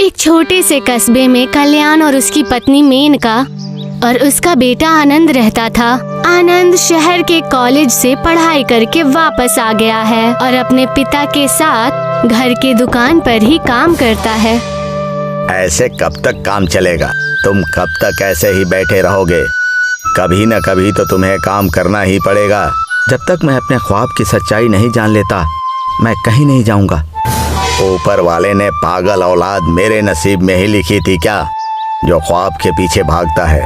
एक छोटे से कस्बे में कल्याण और उसकी पत्नी मेनका और उसका बेटा आनंद रहता था। आनंद शहर के कॉलेज से पढ़ाई करके वापस आ गया है और अपने पिता के साथ घर के दुकान पर ही काम करता है। ऐसे कब तक काम चलेगा? तुम कब तक ऐसे ही बैठे रहोगे? कभी न कभी तो तुम्हें काम करना ही पड़ेगा। जब तक मैं अपने ख्वाब की सच्चाई नहीं जान लेता, मैं कहीं नहीं जाऊंगा। ऊपर वाले ने पागल औलाद मेरे नसीब में ही लिखी थी क्या, जो ख्वाब के पीछे भागता है?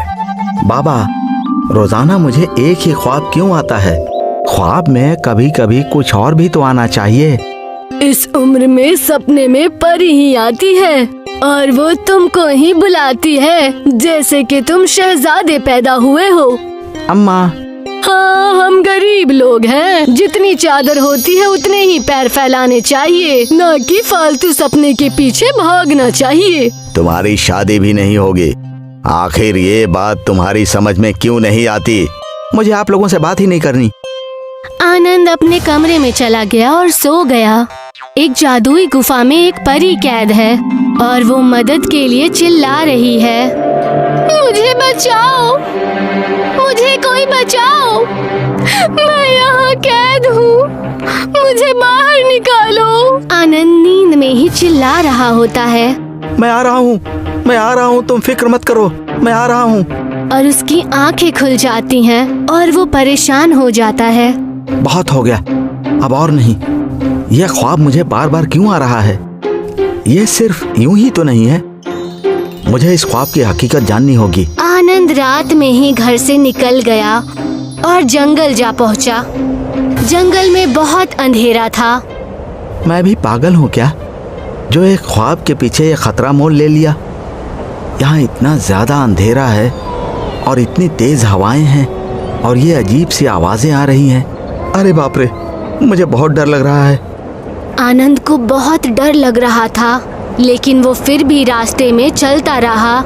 बाबा, रोजाना मुझे एक ही ख्वाब क्यों आता है? ख्वाब में कभी कभी कुछ और भी तो आना चाहिए। इस उम्र में सपने में परी ही आती है और वो तुमको ही बुलाती है जैसे कि तुम शहजादे पैदा हुए हो। अम्मा, हाँ, हम गरीब लोग हैं। जितनी चादर होती है उतने ही पैर फैलाने चाहिए, न कि फालतू सपने के पीछे भागना चाहिए। तुम्हारी शादी भी नहीं होगी। आखिर ये बात तुम्हारी समझ में क्यों नहीं आती? मुझे आप लोगों से बात ही नहीं करनी। आनंद अपने कमरे में चला गया और सो गया। एक जादुई गुफा में एक परी कैद है और वो मदद के लिए चिल्ला रही है, मुझे बचाओ, मुझे कोई बचाओ, मैं यहाँ कैद हूँ, मुझे बाहर निकालो। आनंद नींद में ही चिल्ला रहा होता है, मैं आ रहा हूँ, मैं आ रहा हूँ, तुम फिक्र मत करो, मैं आ रहा हूँ। और उसकी आंखें खुल जाती हैं और वो परेशान हो जाता है। बहुत हो गया, अब और नहीं। यह ख्वाब मुझे बार बार क्यों आ रहा है? ये सिर्फ यूं ही तो नहीं है। मुझे इस ख्वाब की हकीकत जाननी होगी। आनंद रात में ही घर से निकल गया और जंगल जा पहुंचा। जंगल में बहुत अंधेरा था। मैं भी पागल हूँ क्या, जो एक ख्वाब के पीछे ये खतरा मोल ले लिया? यहाँ इतना ज्यादा अंधेरा है और इतनी तेज हवाएं हैं और ये अजीब सी आवाजें आ रही हैं। अरे बाप रे, मुझे बहुत डर लग रहा है। आनंद को बहुत डर लग रहा था, लेकिन वो फिर भी रास्ते में चलता रहा।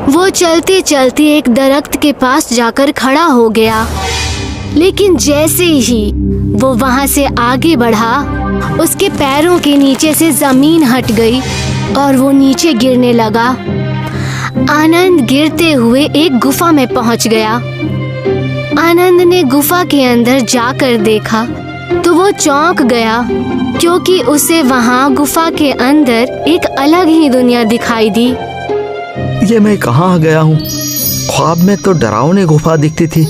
वो चलते चलते एक दरख्त के पास जाकर खड़ा हो गया, लेकिन जैसे ही वो वहां से आगे बढ़ा, उसके पैरों के नीचे से जमीन हट गई और वो नीचे गिरने लगा। आनंद गिरते हुए एक गुफा में पहुंच गया। आनंद ने गुफा के अंदर जाकर देखा तो वो चौंक गया, क्योंकि उसे वहां गुफा के अंदर एक अलग ही दुनिया दिखाई दी। ये मैं कहाँ आ गया हूँ? ख्वाब में तो डरावनी गुफा दिखती थी,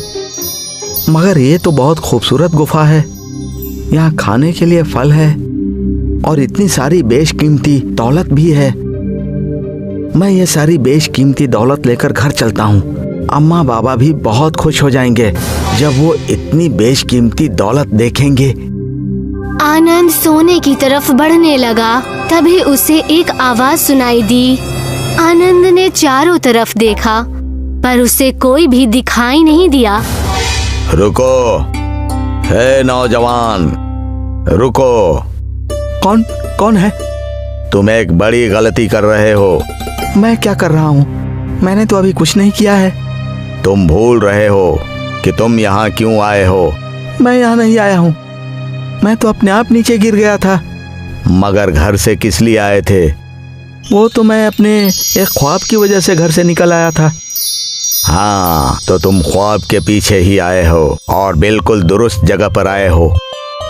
मगर ये तो बहुत खूबसूरत गुफा है। यहाँ खाने के लिए फल है और इतनी सारी बेशकीमती दौलत भी है। मैं ये सारी बेशकीमती दौलत लेकर घर चलता हूँ। अम्मा बाबा भी बहुत खुश हो जाएंगे जब वो इतनी बेशकीमती दौलत देखेंगे। आनंद सोने की तरफ बढ़ने लगा, तभी उसे एक आवाज सुनाई दी। आनंद ने चारों तरफ देखा, पर उसे कोई भी दिखाई नहीं दिया। रुको, हे नौजवान, रुको। कौन कौन है? तुम एक बड़ी गलती कर रहे हो। मैं क्या कर रहा हूँ? मैंने तो अभी कुछ नहीं किया है। तुम भूल रहे हो कि तुम यहाँ क्यों आए हो। मैं यहाँ नहीं आया हूँ, मैं तो अपने आप नीचे गिर गया था। मगर घर से किस लिए आए थे? वो तो मैं अपने एक ख्वाब की वजह से घर से निकल आया था। हाँ, तो तुम ख्वाब के पीछे ही आए हो और बिल्कुल दुरुस्त जगह पर आए हो।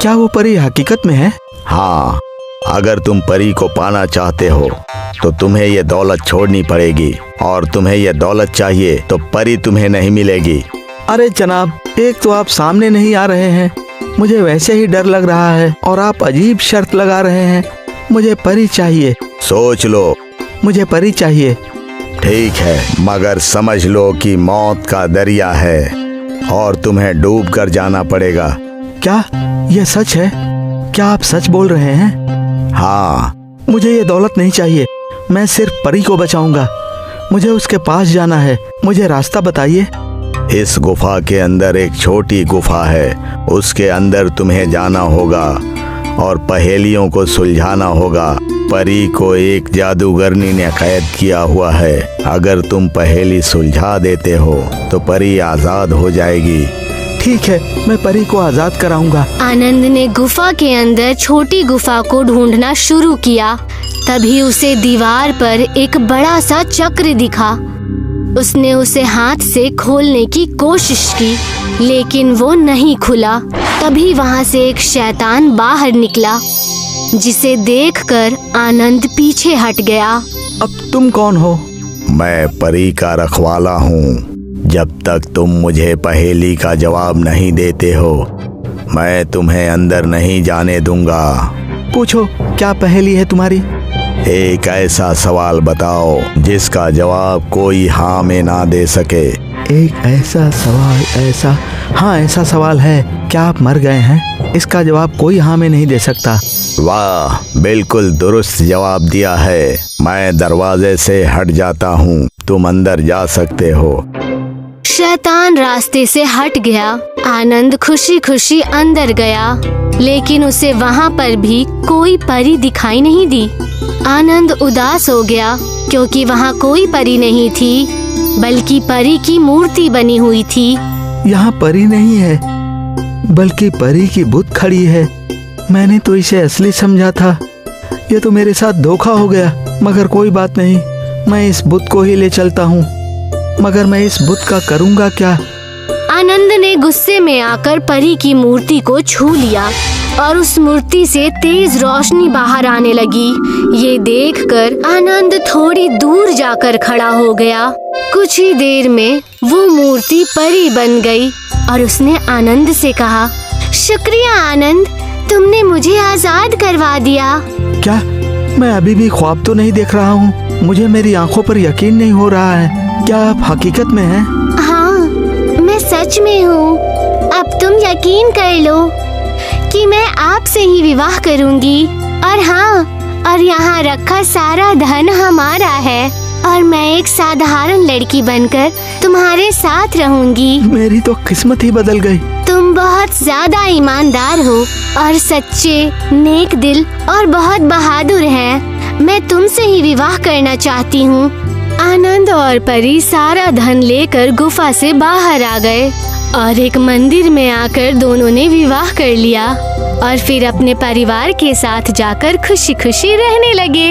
क्या वो परी हकीकत में है? हाँ, अगर तुम परी को पाना चाहते हो तो तुम्हें ये दौलत छोड़नी पड़ेगी, और तुम्हें ये दौलत चाहिए तो परी तुम्हें नहीं मिलेगी। अरे जनाब, एक तो आप सामने नहीं आ रहे हैं, मुझे वैसे ही डर लग रहा है, और आप अजीब शर्त लगा रहे हैं। मुझे परी चाहिए। सोच लो। मुझे परी चाहिए। ठीक है, मगर समझ लो कि मौत का दरिया है और तुम्हें डूब कर जाना पड़ेगा। क्या यह सच है? क्या आप सच बोल रहे हैं? हाँ। मुझे ये दौलत नहीं चाहिए, मैं सिर्फ परी को बचाऊंगा। मुझे उसके पास जाना है, मुझे रास्ता बताइए। इस गुफा के अंदर एक छोटी गुफा है, उसके अंदर तुम्हें जाना होगा और पहेलियों को सुलझाना होगा। परी को एक जादूगरनी ने कैद किया हुआ है। अगर तुम पहेली सुलझा देते हो तो परी आजाद हो जाएगी। ठीक है, मैं परी को आजाद कराऊंगा। आनंद ने गुफा के अंदर छोटी गुफा को ढूंढना शुरू किया। तभी उसे दीवार पर एक बड़ा सा चक्र दिखा। उसने उसे हाथ से खोलने की कोशिश की, लेकिन वो नहीं खुला। तभी वहाँ से एक शैतान बाहर निकला, जिसे देखकर आनंद पीछे हट गया। अब तुम कौन हो? मैं परी का रखवाला हूँ। जब तक तुम मुझे पहेली का जवाब नहीं देते हो, मैं तुम्हें अंदर नहीं जाने दूंगा। पूछो, क्या पहेली है तुम्हारी? एक ऐसा सवाल बताओ जिसका जवाब कोई हाँ में ना दे सके। एक ऐसा सवाल, ऐसा सवाल है। क्या आप मर गए हैं? इसका जवाब कोई हाँ में नहीं दे सकता। वाह, बिल्कुल दुरुस्त जवाब दिया है। मैं दरवाजे से हट जाता हूँ, तुम अंदर जा सकते हो। शैतान रास्ते से हट गया। आनंद खुशी खुशी अंदर गया, लेकिन उसे वहाँ पर भी कोई परी दिखाई नहीं दी। आनंद उदास हो गया, क्योंकि वहाँ कोई परी नहीं थी, बल्कि परी की मूर्ति बनी हुई थी। यहाँ परी नहीं है, बल्कि परी की बुत खड़ी है। मैंने तो इसे असली समझा था। ये तो मेरे साथ धोखा हो गया। मगर कोई बात नहीं, मैं इस बुत को ही ले चलता हूँ। मगर मैं इस बुत का करूँगा क्या? आनंद ने गुस्से में आकर परी की मूर्ति को छू लिया और उस मूर्ति से तेज रोशनी बाहर आने लगी। ये देखकर आनंद थोड़ी दूर जाकर खड़ा हो गया। कुछ ही देर में वो मूर्ति परी बन गई और उसने आनंद से कहा, शुक्रिया आनंद, तुमने मुझे आजाद करवा दिया। क्या? मैं अभी भी ख्वाब तो नहीं देख रहा हूँ? मुझे मेरी आंखों पर यकीन नहीं हो रहा है। क्या आप हकीकत में हैं? हाँ, मैं सच में हूँ। अब तुम यकीन कर लो कि मैं आपसे ही विवाह करूँगी। और हाँ, और यहाँ रखा सारा धन हमारा है और मैं एक साधारण लड़की बनकर तुम्हारे साथ रहूँगी। मेरी तो किस्मत ही बदल गई। तुम बहुत ज्यादा ईमानदार हो और सच्चे, नेक दिल और बहुत बहादुर हैं। मैं तुमसे ही विवाह करना चाहती हूँ। आनंद और परी सारा धन लेकर गुफा से बाहर आ गए और एक मंदिर में आकर दोनों ने विवाह कर लिया और फिर अपने परिवार के साथ जाकर खुशी खुशी रहने लगे।